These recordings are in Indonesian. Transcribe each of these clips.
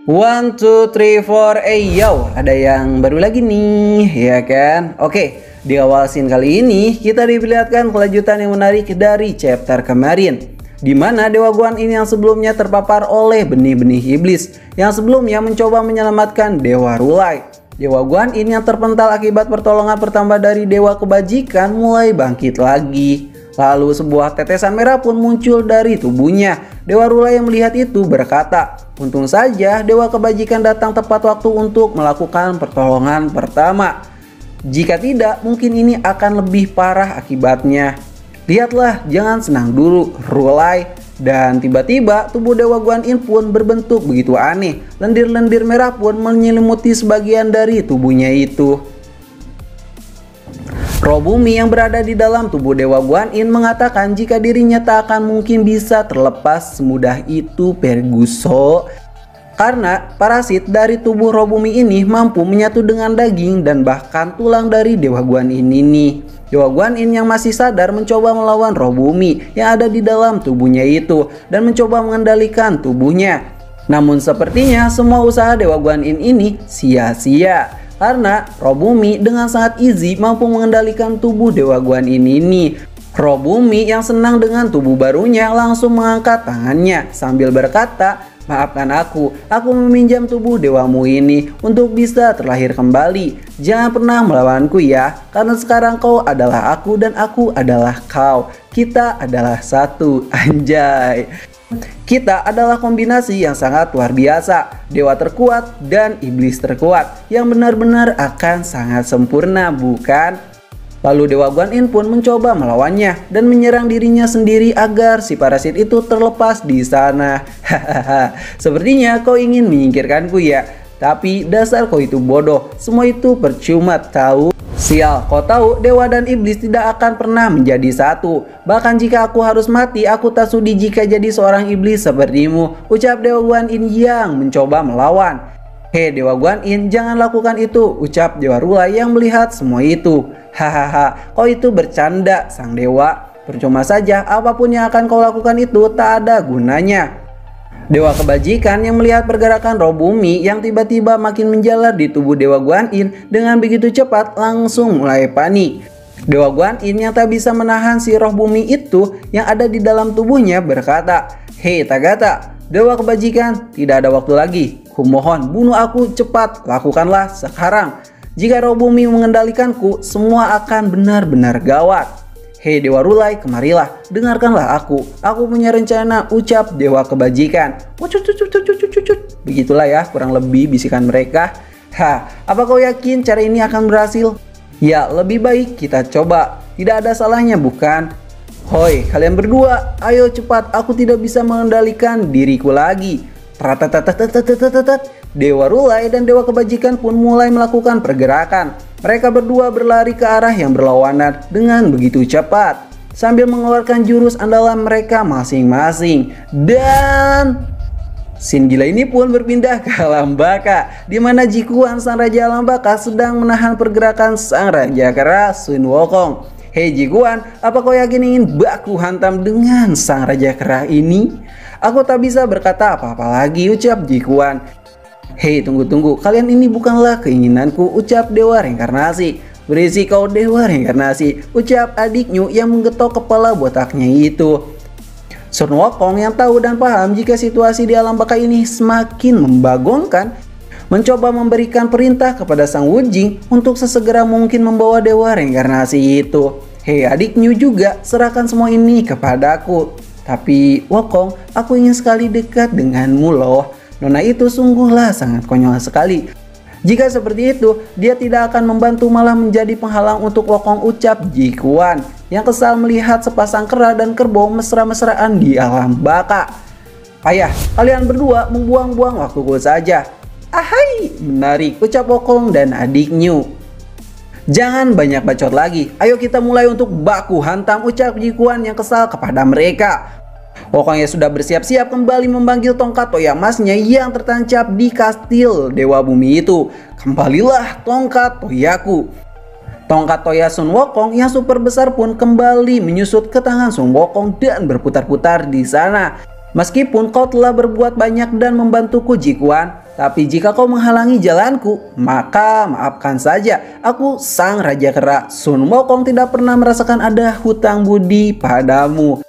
One, two, three, four, yo, ada yang baru lagi nih, ya kan? Oke, di awal scene kali ini kita diperlihatkan kelanjutan yang menarik dari chapter kemarin, di mana Dewa Guan Yin yang sebelumnya terpapar oleh benih-benih iblis, yang sebelumnya mencoba menyelamatkan Dewa Rulai. Dewa Guan Yin yang terpental akibat pertolongan pertama dari Dewa Kebajikan mulai bangkit lagi. Lalu sebuah tetesan merah pun muncul dari tubuhnya. Dewa Rulai yang melihat itu berkata, "Untung saja Dewa Kebajikan datang tepat waktu untuk melakukan pertolongan pertama. Jika tidak, mungkin ini akan lebih parah akibatnya. Lihatlah, jangan senang dulu, Rulai." Dan tiba-tiba tubuh Dewa Guan Yin pun berbentuk begitu aneh. Lendir-lendir merah pun menyelimuti sebagian dari tubuhnya itu. Roh bumi yang berada di dalam tubuh Dewa Guan Yin mengatakan jika dirinya tak akan mungkin bisa terlepas semudah itu Perguso, karena parasit dari tubuh roh bumi ini mampu menyatu dengan daging dan bahkan tulang dari Dewa Guan Yin ini. Dewa Guan Yin yang masih sadar mencoba melawan roh bumi yang ada di dalam tubuhnya itu dan mencoba mengendalikan tubuhnya. Namun sepertinya semua usaha Dewa Guan Yin ini sia-sia, karena roh bumi dengan sangat easy mampu mengendalikan tubuh Dewa Guan Yin ini. Roh bumi yang senang dengan tubuh barunya langsung mengangkat tangannya sambil berkata, "Maafkan aku meminjam tubuh dewamu ini untuk bisa terlahir kembali. Jangan pernah melawanku ya, karena sekarang kau adalah aku dan aku adalah kau. Kita adalah satu." Anjay. Kita adalah kombinasi yang sangat luar biasa, dewa terkuat dan iblis terkuat yang benar-benar akan sangat sempurna, bukan? Lalu Dewa Guan Yin pun mencoba melawannya dan menyerang dirinya sendiri agar si parasit itu terlepas di sana. Hahaha, sepertinya kau ingin menyingkirkanku ya, tapi dasar kau itu bodoh, semua itu percuma tahu. Sial, kau tahu dewa dan iblis tidak akan pernah menjadi satu. Bahkan jika aku harus mati, aku tak sudi jika jadi seorang iblis sepertimu, ucap Dewa Guan Yin yang mencoba melawan. "Hei Dewa Guan Yin, jangan lakukan itu," ucap Dewa Rulai yang melihat semua itu. "Hahaha, kau itu bercanda, sang dewa. Percuma saja, apapun yang akan kau lakukan itu tak ada gunanya." Dewa Kebajikan yang melihat pergerakan roh bumi yang tiba-tiba makin menjalar di tubuh Dewa Guan Yin dengan begitu cepat langsung mulai panik. Dewa Guan Yin yang tak bisa menahan si roh bumi itu yang ada di dalam tubuhnya berkata, "Hei Tagata, Dewa Kebajikan, tidak ada waktu lagi. Kumohon bunuh aku cepat, lakukanlah sekarang. Jika roh bumi mengendalikanku, semua akan benar-benar gawat. Hei Dewa Rulai, kemarilah, dengarkanlah aku punya rencana," ucap Dewa Kebajikan. Begitulah ya kurang lebih bisikan mereka. Apa kau yakin cara ini akan berhasil? Ya, lebih baik kita coba. Tidak ada salahnya bukan? Hoi, kalian berdua, ayo cepat, aku tidak bisa mengendalikan diriku lagi. Dewa Rulai dan Dewa Kebajikan pun mulai melakukan pergerakan. Mereka berdua berlari ke arah yang berlawanan dengan begitu cepat, sambil mengeluarkan jurus andalan mereka masing-masing. Dan scene gila ini pun berpindah ke alam baka, di mana Jikuan sang raja alam baka sedang menahan pergerakan sang raja kera Sun Wukong. "Hei Jikuan, apa kau yakin ingin baku hantam dengan sang raja kera ini?" "Aku tak bisa berkata apa-apa lagi," ucap Jikuan. "Hei, tunggu, kalian ini bukanlah keinginanku," ucap Dewa Reinkarnasi. "Berisi kau Dewa Reinkarnasi," ucap adiknya yang menggetok kepala botaknya itu. Sun Wukong yang tahu dan paham jika situasi di alam baka ini semakin membagongkan, mencoba memberikan perintah kepada Sang Wujing untuk sesegera mungkin membawa Dewa Reinkarnasi itu. "Hei adiknya juga, serahkan semua ini kepadaku." "Tapi Wukong, aku ingin sekali dekat denganmu loh." Nona itu sungguhlah sangat konyol sekali. Jika seperti itu, dia tidak akan membantu malah menjadi penghalang untuk Wukong, ucap Jikuan yang kesal melihat sepasang kera dan kerbau mesra-mesraan di alam baka. "Ayah, kalian berdua membuang-buang waktuku saja." "Ahai, menarik," ucap Wukong dan adiknya. "Jangan banyak bacot lagi, ayo kita mulai untuk baku hantam," ucap Jikuan yang kesal kepada mereka. Wukong yang sudah bersiap-siap kembali memanggil tongkat toya emasnya yang tertancap di kastil Dewa Bumi itu. "Kembalilah tongkat toyaku." Tongkat toya Sun Wukong yang super besar pun kembali menyusut ke tangan Sun Wukong dan berputar-putar di sana. "Meskipun kau telah berbuat banyak dan membantuku Jikuan, Tapi jika kau menghalangi jalanku, maka maafkan saja. Aku sang Raja Kera, Sun Wukong tidak pernah merasakan ada hutang budi padamu.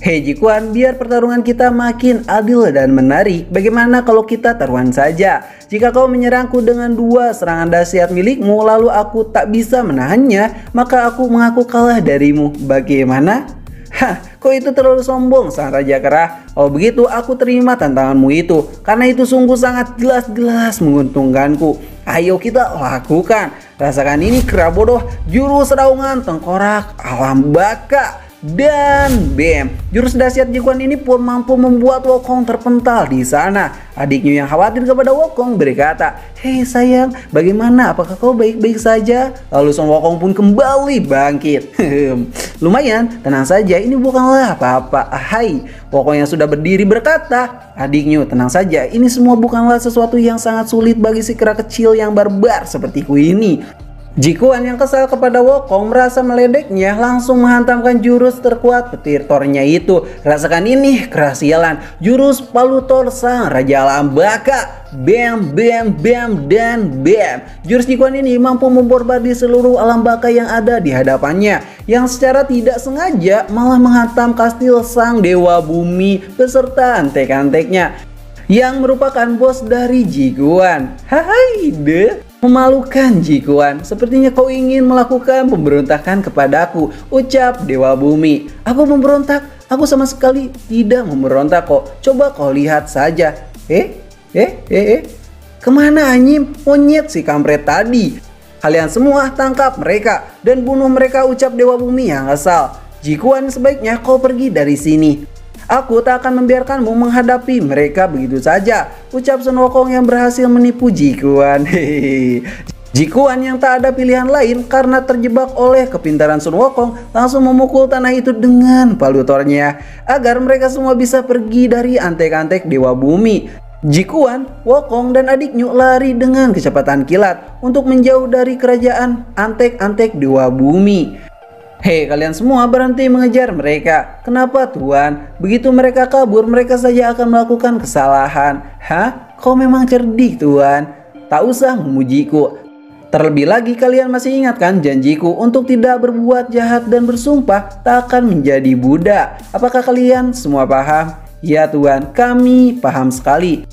Hei Ji-Quan, biar pertarungan kita makin adil dan menarik. Bagaimana kalau kita taruhan saja? Jika kau menyerangku dengan 2 serangan dahsyat milikmu, lalu aku tak bisa menahannya, maka aku mengaku kalah darimu. Bagaimana? Hah, kok itu terlalu sombong, sang Raja Kera? Oh begitu, aku terima tantanganmu itu, karena itu sungguh sangat jelas-jelas menguntungkanku. Ayo kita lakukan. Rasakan ini kera bodoh, jurus raungan tengkorak alam baka. Dan bam, jurus dahsyat Ji-Quan ini pun mampu membuat Wukong terpental di sana. Adiknya yang khawatir kepada Wukong berkata, "Hei sayang, bagaimana? Apakah kau baik-baik saja?" Lalu Sun Wukong pun kembali bangkit. Lumayan, tenang saja, ini bukanlah apa-apa. Hai, Wukong yang sudah berdiri berkata, "Adiknya, tenang saja, ini semua bukanlah sesuatu yang sangat sulit bagi si kera kecil yang barbar sepertiku ini." Ji-Quan yang kesal kepada Wukong merasa meledeknya, langsung menghantamkan jurus terkuat petir Thor-nya itu. Rasakan ini, kera sialan, jurus palu Thor sang Raja Alam Baka. Bam, bam, bam, dan bam. Jurus Ji-Quan ini mampu membombardir seluruh alam baka yang ada di hadapannya, yang secara tidak sengaja malah menghantam kastil sang Dewa Bumi beserta antek-anteknya, yang merupakan bos dari Ji-Quan. Hai deh. Memalukan Ji-Quan, sepertinya kau ingin melakukan pemberontakan kepadaku, ucap Dewa Bumi. Aku memberontak? Aku sama sekali tidak memberontak kok. Coba kau lihat saja. Kemana anyim monyet si kampret tadi? Kalian semua tangkap mereka dan bunuh mereka, ucap Dewa Bumi yang kesal. Ji-Quan, sebaiknya kau pergi dari sini. Aku tak akan membiarkanmu menghadapi mereka begitu saja, ucap Sun Wukong yang berhasil menipu Ji-Quan. Ji-Quan yang tak ada pilihan lain karena terjebak oleh kepintaran Sun Wukong langsung memukul tanah itu dengan palu Thor-nya agar mereka semua bisa pergi dari antek-antek Dewa Bumi. Ji-Quan, Wukong, dan adiknya lari dengan kecepatan kilat untuk menjauh dari kerajaan antek-antek Dewa Bumi. Hei, kalian semua berhenti mengejar mereka. Kenapa Tuan? Begitu mereka kabur, mereka saja akan melakukan kesalahan. Hah? Kau memang cerdik Tuan. Tak usah memujiku. Terlebih lagi kalian masih ingatkan janjiku untuk tidak berbuat jahat dan bersumpah tak akan menjadi budak. Apakah kalian semua paham? Ya Tuan, kami paham sekali.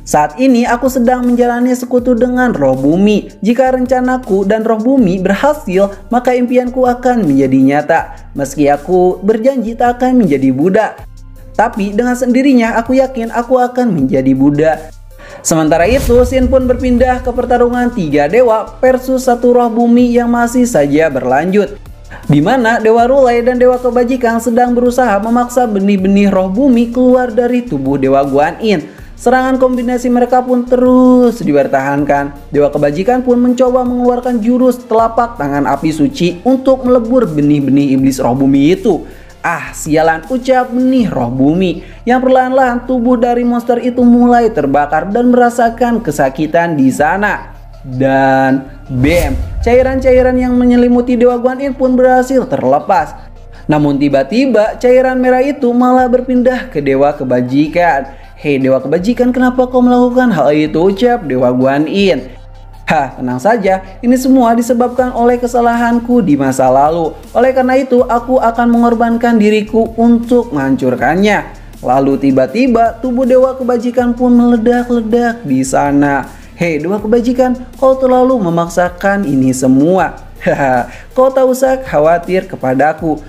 Saat ini aku sedang menjalani sekutu dengan roh bumi. Jika rencanaku dan roh bumi berhasil, maka impianku akan menjadi nyata. Meski aku berjanji tak akan menjadi budak, tapi dengan sendirinya aku yakin aku akan menjadi budak. Sementara itu, Sin pun berpindah ke pertarungan 3 dewa versus 1 roh bumi yang masih saja berlanjut, di mana Dewa Rulai dan Dewa Kebajikan sedang berusaha memaksa benih-benih roh bumi keluar dari tubuh Dewa Guan Yin. Serangan kombinasi mereka pun terus dipertahankan. Dewa Kebajikan pun mencoba mengeluarkan jurus telapak tangan api suci untuk melebur benih-benih iblis roh bumi itu. Ah, sialan, ucap benih roh bumi, yang perlahan-lahan tubuh dari monster itu mulai terbakar dan merasakan kesakitan di sana. Dan bam, cairan-cairan yang menyelimuti Dewa Guan Yin pun berhasil terlepas. Namun tiba-tiba cairan merah itu malah berpindah ke Dewa Kebajikan. Hei Dewa Kebajikan, kenapa kau melakukan hal itu, ucap Dewa Guan Yin. Hah, tenang saja, ini semua disebabkan oleh kesalahanku di masa lalu. Oleh karena itu, aku akan mengorbankan diriku untuk menghancurkannya. Lalu tiba-tiba tubuh Dewa Kebajikan pun meledak-ledak di sana. Hei Dewa Kebajikan, kau terlalu memaksakan ini semua. Haha, kau tak usah khawatir kepadaku.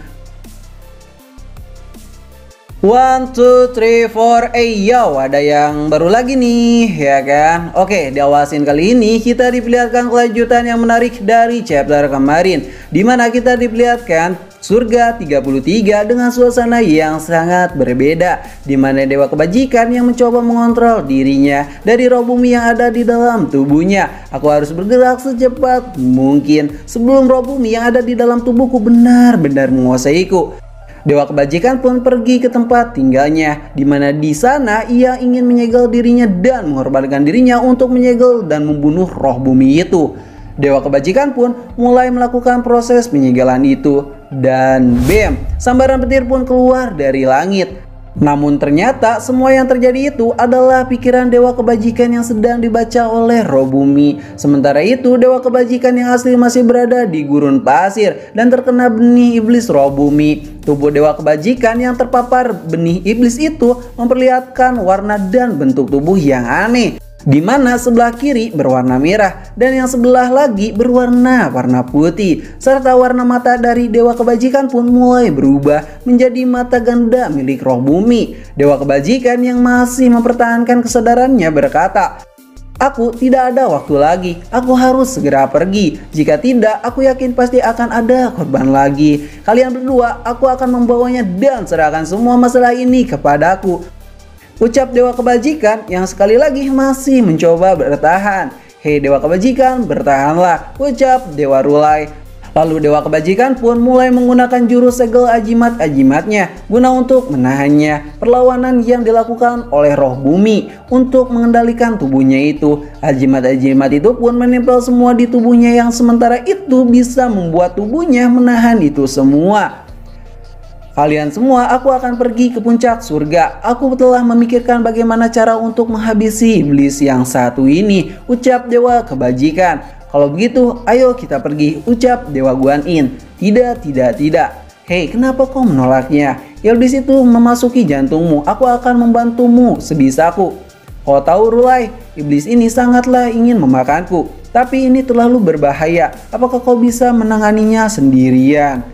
1, 2, 3, 4, yo, ada yang baru lagi nih, ya kan? Oke, di awasin kali ini kita diperlihatkan kelanjutan yang menarik dari chapter kemarin, dimana kita diperlihatkan surga 33 dengan suasana yang sangat berbeda, dimana Dewa Kebajikan yang mencoba mengontrol dirinya dari roh bumi yang ada di dalam tubuhnya. Aku harus bergerak secepat mungkin sebelum roh bumi yang ada di dalam tubuhku benar-benar menguasaiku. Dewa Kebajikan pun pergi ke tempat tinggalnya, di mana di sana ia ingin menyegel dirinya dan mengorbankan dirinya untuk menyegel dan membunuh roh bumi itu. Dewa Kebajikan pun mulai melakukan proses penyegelan itu, dan bam, sambaran petir pun keluar dari langit. Namun ternyata semua yang terjadi itu adalah pikiran dewa kebajikan yang sedang dibaca oleh Robumi. Sementara itu dewa kebajikan yang asli masih berada di gurun pasir dan terkena benih iblis Robumi. Tubuh dewa kebajikan yang terpapar benih iblis itu memperlihatkan warna dan bentuk tubuh yang aneh, di mana sebelah kiri berwarna merah dan yang sebelah lagi berwarna putih, serta warna mata dari dewa kebajikan pun mulai berubah menjadi mata ganda milik Robumi. Dewa kebajikan yang masih mempertahankan kesadarannya berkata, "Aku tidak ada waktu lagi, aku harus segera pergi. Jika tidak, aku yakin pasti akan ada korban lagi. Kalian berdua, aku akan membawanya dan serahkan semua masalah ini kepadaku." Ucap dewa kebajikan yang sekali lagi masih mencoba bertahan. "Hei dewa kebajikan, bertahanlah," ucap dewa Rulai. Lalu dewa kebajikan pun mulai menggunakan jurus segel ajimat-ajimatnya guna untuk menahannya. Perlawanan yang dilakukan oleh roh bumi untuk mengendalikan tubuhnya itu. Ajimat-ajimat itu pun menempel semua di tubuhnya yang sementara itu bisa membuat tubuhnya menahan itu semua. "Kalian semua, aku akan pergi ke puncak surga. Aku telah memikirkan bagaimana cara untuk menghabisi iblis yang satu ini," ucap dewa kebajikan. "Kalau begitu, ayo kita pergi," ucap dewa Guanyin. "Tidak. Hei, kenapa kau menolaknya? Iblis itu memasuki jantungmu. Aku akan membantumu sebisaku. Kau tahu Rulai, iblis ini sangatlah ingin memakanku. Tapi ini terlalu berbahaya. Apakah kau bisa menanganinya sendirian?"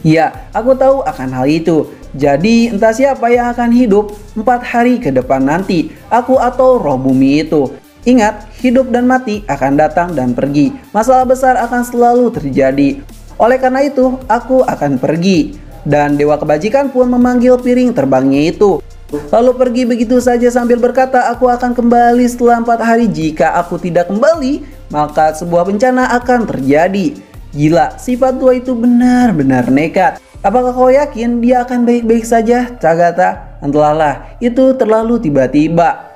"Ya, aku tahu akan hal itu. Jadi entah siapa yang akan hidup 4 hari ke depan nanti, aku atau roh bumi itu. Ingat, hidup dan mati akan datang dan pergi. Masalah besar akan selalu terjadi. Oleh karena itu, aku akan pergi." Dan dewa kebajikan pun memanggil piring terbangnya itu, lalu pergi begitu saja sambil berkata, "Aku akan kembali setelah 4 hari. Jika aku tidak kembali, maka sebuah bencana akan terjadi." Gila, sifat tua itu benar-benar nekat. "Apakah kau yakin dia akan baik-baik saja, Cagata?" "Entahlah, itu terlalu tiba-tiba.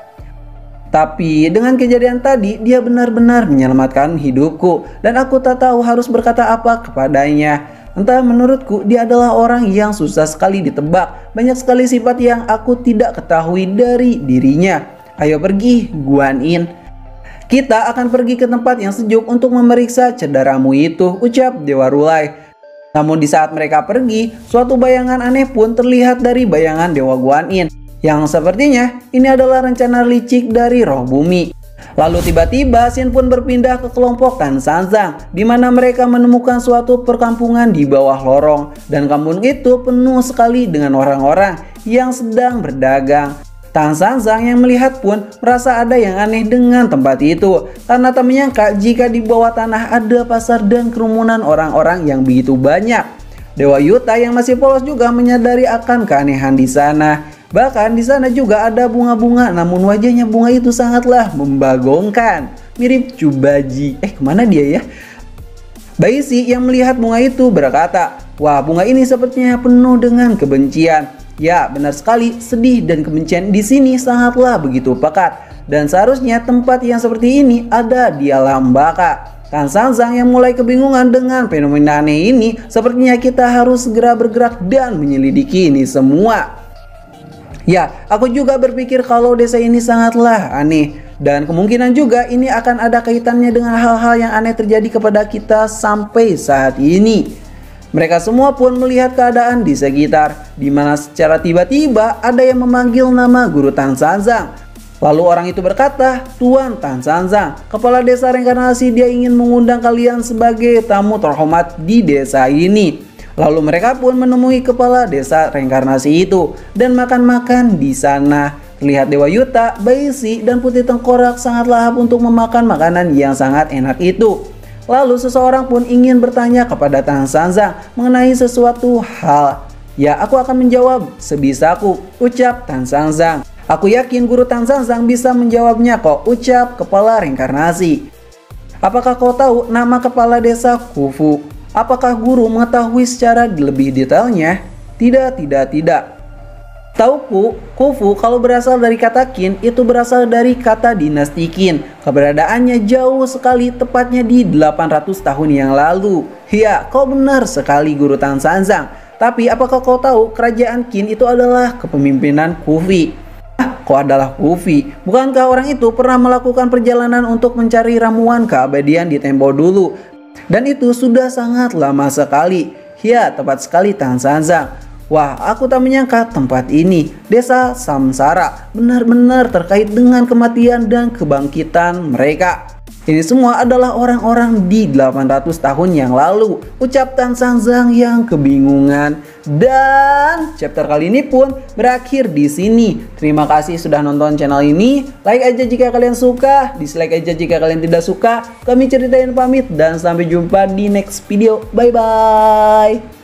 Tapi dengan kejadian tadi, dia benar-benar menyelamatkan hidupku dan aku tak tahu harus berkata apa kepadanya. Entah, menurutku dia adalah orang yang susah sekali ditebak. Banyak sekali sifat yang aku tidak ketahui dari dirinya. Ayo pergi, Guanyin. Kita akan pergi ke tempat yang sejuk untuk memeriksa cederamu itu," ucap dewa Rulai. Namun di saat mereka pergi, suatu bayangan aneh pun terlihat dari bayangan dewa Guanyin, yang sepertinya ini adalah rencana licik dari roh bumi. Lalu tiba-tiba Xin pun berpindah ke kelompok Tan Sanzang, di mana mereka menemukan suatu perkampungan di bawah lorong, dan kampung itu penuh sekali dengan orang-orang yang sedang berdagang. Tan Sanzang yang melihat pun merasa ada yang aneh dengan tempat itu, karena tak menyangka jika di bawah tanah ada pasar dan kerumunan orang-orang yang begitu banyak. Dewa Yuta yang masih polos juga menyadari akan keanehan di sana. Bahkan di sana juga ada bunga-bunga, namun wajahnya bunga itu sangatlah membagongkan, mirip Cubaji. Kemana dia ya? Baisi yang melihat bunga itu berkata, "Wah, bunga ini sepertinya penuh dengan kebencian." Ya, benar sekali, sedih dan kebencian di sini sangatlah begitu pekat. Dan seharusnya tempat yang seperti ini ada di alam baka. Tan Sanzang yang mulai kebingungan dengan fenomena aneh ini, sepertinya kita harus segera bergerak dan menyelidiki ini semua. Ya, aku juga berpikir kalau desa ini sangatlah aneh. Dan kemungkinan juga ini akan ada kaitannya dengan hal-hal yang aneh terjadi kepada kita sampai saat ini. Mereka semua pun melihat keadaan di sekitar, di mana secara tiba-tiba ada yang memanggil nama Guru Tan Sanzang. Lalu orang itu berkata, "Tuan Tan Sanzang, kepala desa reinkarnasi, dia ingin mengundang kalian sebagai tamu terhormat di desa ini." Lalu mereka pun menemui kepala desa reinkarnasi itu dan makan-makan di sana. Terlihat Dewa Yuta, Baisi, dan Putih Tengkorak sangat lahap untuk memakan makanan yang sangat enak itu. Lalu seseorang pun ingin bertanya kepada Tan Sanzang mengenai sesuatu hal. "Ya, aku akan menjawab sebisaku," ucap Tan Sanzang. "Aku yakin Guru Tan Sanzang bisa menjawabnya kok," ucap kepala reinkarnasi. "Apakah kau tahu nama kepala desa Kufu? Apakah guru mengetahui secara lebih detailnya?" Tidak. Tauku, Kufu kalau berasal dari kata Qin itu berasal dari kata dinasti Qin. Keberadaannya jauh sekali, tepatnya di 800 tahun yang lalu. Ya, kau benar sekali Guru Tan Sanzang. Tapi apakah kau tahu kerajaan Qin itu adalah kepemimpinan Kufi? Kok adalah Kufi? Bukankah orang itu pernah melakukan perjalanan untuk mencari ramuan keabadian di tempo dulu? Dan itu sudah sangat lama sekali. Ya, tepat sekali Tan Sanzang. Wah, aku tak menyangka tempat ini, desa Samsara, benar-benar terkait dengan kematian dan kebangkitan mereka. Ini semua adalah orang-orang di 800 tahun yang lalu, ucap Tan Sanzang yang kebingungan. Dan chapter kali ini pun berakhir di sini. Terima kasih sudah nonton channel ini. Like aja jika kalian suka, dislike aja jika kalian tidak suka. Kami ceritain pamit dan sampai jumpa di next video. Bye bye.